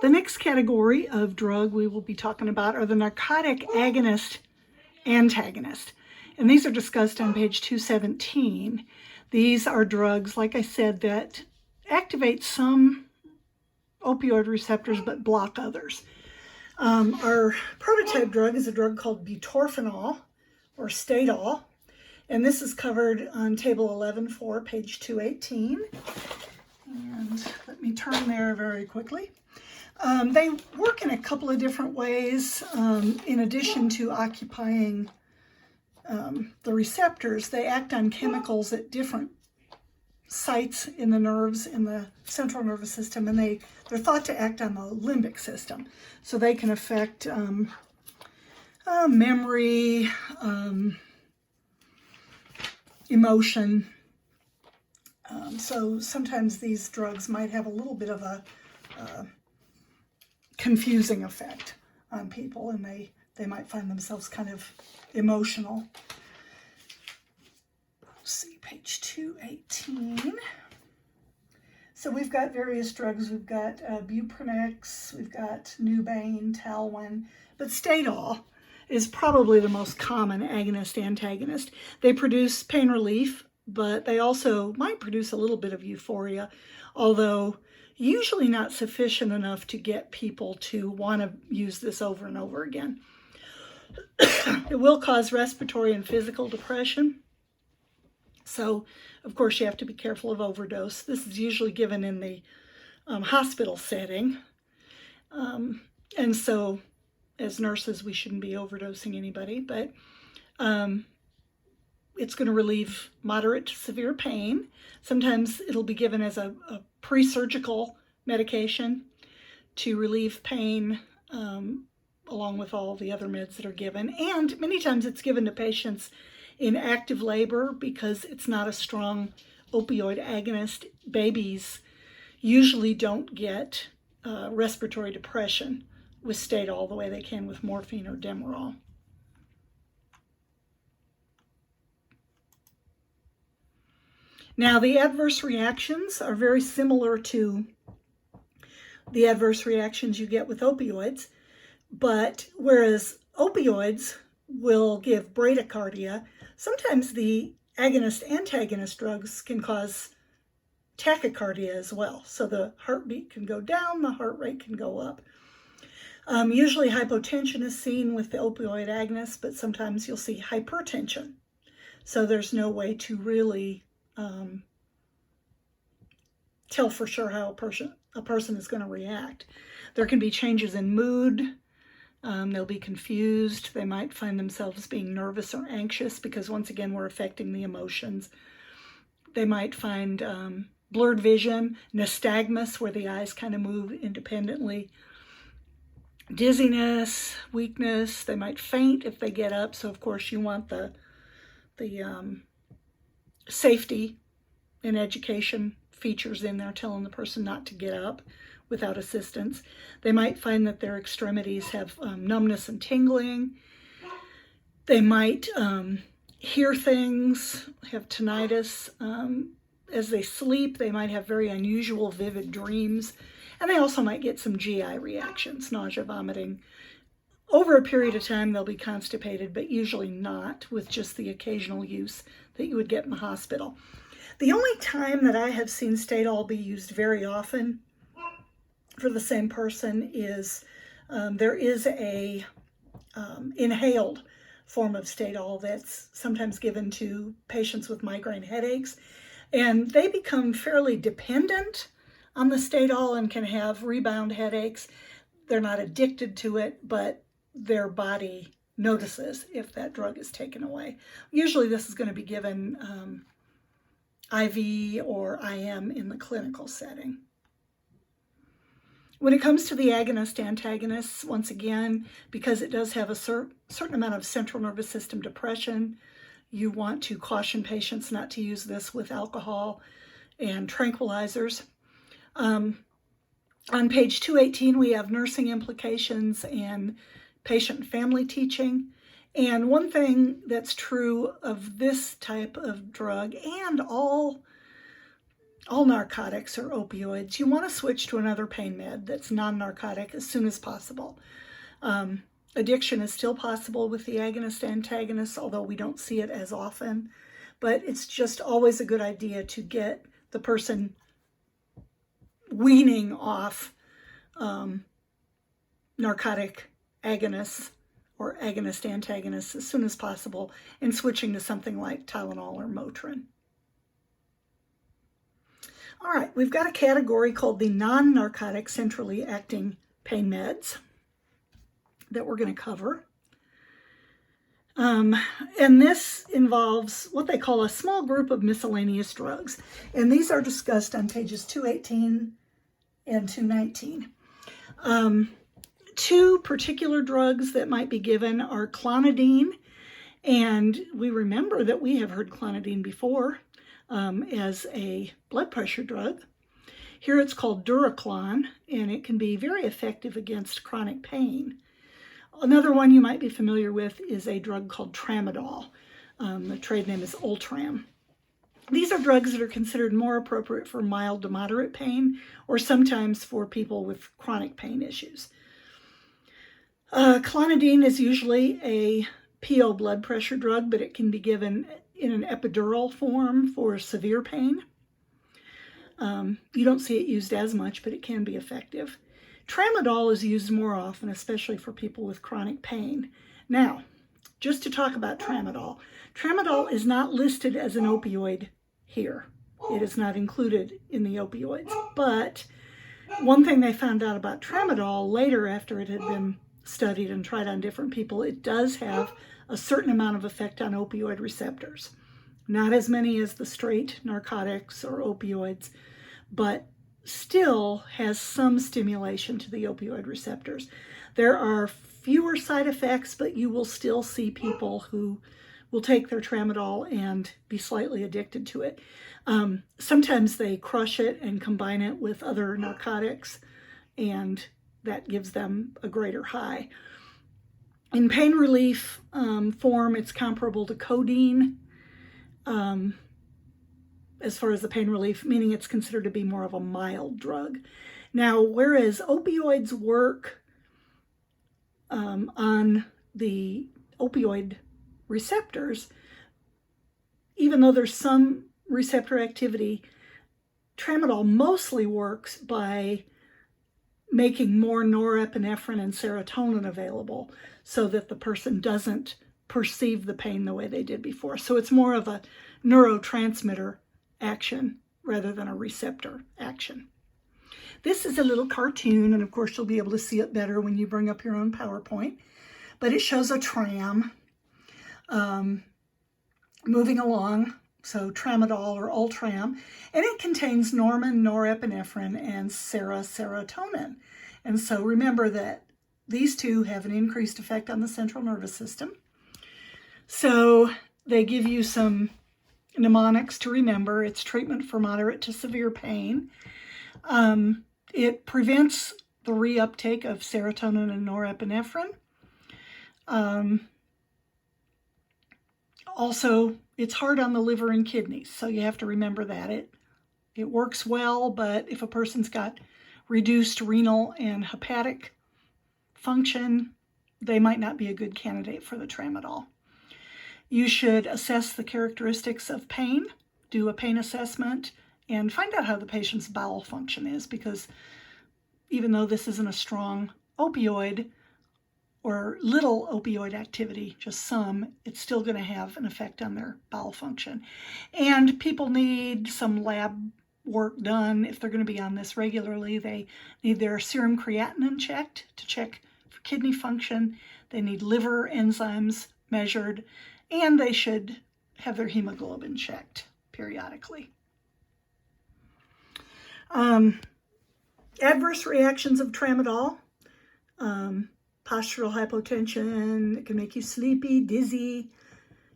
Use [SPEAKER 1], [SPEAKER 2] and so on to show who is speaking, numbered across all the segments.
[SPEAKER 1] The next category of drug we will be talking about are the narcotic agonist antagonist. And these are discussed on page 217. These are drugs, like I said, that activate some opioid receptors but block others. Our prototype drug is a drug called butorphanol or Stadol, and this is covered on table 11.4, page 218. And let me turn there very quickly. They work in a couple of different ways. In addition to occupying the receptors, they act on chemicals at different sites in the nerves in the central nervous system, and they're thought to act on the limbic system. So they can affect memory, emotion. So sometimes these drugs might have a little bit of a confusing effect on people, and they might find themselves kind of emotional. Let's see, page 218. So we've got various drugs. We've got Buprenex, we've got Nubane, Talwin, but Stadol is probably the most common agonist-antagonist. They produce pain relief, but they also might produce a little bit of euphoria, although usually not sufficient enough to get people to want to use this over and over again. It will cause respiratory and physical depression. So, of course, you have to be careful of overdose. This is usually given in the hospital setting. And so, as nurses, we shouldn't be overdosing anybody, but it's going to relieve moderate to severe pain. Sometimes it'll be given as a pre-surgical medication to relieve pain, along with all the other meds that are given. And many times it's given to patients in active labor because it's not a strong opioid agonist. Babies usually don't get respiratory depression with Stadol the way they can with morphine or Demerol. Now, the adverse reactions are very similar to the adverse reactions you get with opioids, but whereas opioids will give bradycardia, sometimes the agonist-antagonist drugs can cause tachycardia as well. So the heartbeat can go down, the heart rate can go up. Usually hypotension is seen with the opioid agonists, but sometimes you'll see hypertension. So there's no way to really tell for sure how a person is going to react. There can be changes in mood. They'll be confused. They might find themselves being nervous or anxious because, once again, we're affecting the emotions. They might find blurred vision, nystagmus, where the eyes kind of move independently, dizziness, weakness. They might faint if they get up. So, of course, you want the safety and education features in there telling the person not to get up without assistance. They might find that their extremities have numbness and tingling. They might hear things, have tinnitus. As they sleep, they might have very unusual, vivid dreams. And they also might get some GI reactions, nausea, vomiting. Over a period of time, they'll be constipated, but usually not, with just the occasional use that you would get in the hospital. The only time that I have seen Stadol be used very often for the same person is there is a inhaled form of Stadol that's sometimes given to patients with migraine headaches, and they become fairly dependent on the Stadol and can have rebound headaches. They're not addicted to it, but their body notices if that drug is taken away. Usually this is going to be given IV or IM in the clinical setting. When it comes to the agonist-antagonists, once again, because it does have a certain amount of central nervous system depression, you want to caution patients not to use this with alcohol and tranquilizers. On page 218, we have nursing implications and patient and family teaching. And one thing that's true of this type of drug and all all narcotics are opioids. You want to switch to another pain med that's non-narcotic as soon as possible. Addiction is still possible with the agonist-antagonists, although we don't see it as often. But it's just always a good idea to get the person weaning off narcotic agonists or agonist-antagonists as soon as possible and switching to something like Tylenol or Motrin. All right, we've got a category called the non-narcotic centrally acting pain meds that we're going to cover. And this involves what they call a small group of miscellaneous drugs. And these are discussed on pages 218 and 219. Two particular drugs that might be given are clonidine. And we remember that we have heard clonidine before as a blood pressure drug. Here it's called Duraclon, and it can be very effective against chronic pain. Another one you might be familiar with is a drug called Tramadol. The trade name is Ultram. These are drugs that are considered more appropriate for mild to moderate pain or sometimes for people with chronic pain issues. Clonidine is usually a PO blood pressure drug, but it can be given in an epidural form for severe pain. You don't see it used as much, but it can be effective. Tramadol is used more often, especially for people with chronic pain. Now, just to talk about Tramadol. Tramadol is not listed as an opioid here. It is not included in the opioids. But one thing they found out about Tramadol later, after it had been studied and tried on different people, it does have a certain amount of effect on opioid receptors. Not as many as the straight narcotics or opioids, but still has some stimulation to the opioid receptors. There are fewer side effects, but you will still see people who will take their Tramadol and be slightly addicted to it. Sometimes they crush it and combine it with other narcotics, and that gives them a greater high. In pain relief form, it's comparable to codeine as far as the pain relief, meaning it's considered to be more of a mild drug. Now, whereas opioids work on the opioid receptors, even though there's some receptor activity, Tramadol mostly works by making more norepinephrine and serotonin available so that the person doesn't perceive the pain the way they did before. So it's more of a neurotransmitter action rather than a receptor action. This is a little cartoon, and of course you'll be able to see it better when you bring up your own PowerPoint, but it shows a tram moving along, so Tramadol or Ultram, and it contains norepinephrine, and serotonin. And so remember that these two have an increased effect on the central nervous system. So they give you some mnemonics to remember. It's treatment for moderate to severe pain. It prevents the reuptake of serotonin and norepinephrine. Also, it's hard on the liver and kidneys, so you have to remember that. It works well, but if a person's got reduced renal and hepatic function, they might not be a good candidate for the Tramadol. You should assess the characteristics of pain, do a pain assessment, and find out how the patient's bowel function is, because even though this isn't a strong opioid or little opioid activity, just some, it's still going to have an effect on their bowel function. And people need some lab work done. If they're going to be on this regularly, they need their serum creatinine checked to check for kidney function. They need liver enzymes measured, and they should have their hemoglobin checked periodically. Adverse reactions of Tramadol, postural hypotension, it can make you sleepy, dizzy,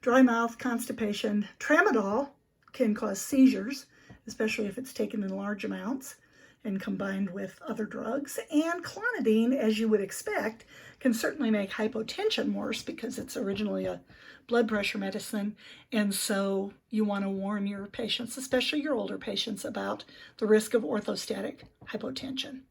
[SPEAKER 1] dry mouth, constipation. Tramadol can cause seizures, especially if it's taken in large amounts, and combined with other drugs. And clonidine, as you would expect, can certainly make hypotension worse because it's originally a blood pressure medicine. And so you want to warn your patients, especially your older patients, about the risk of orthostatic hypotension.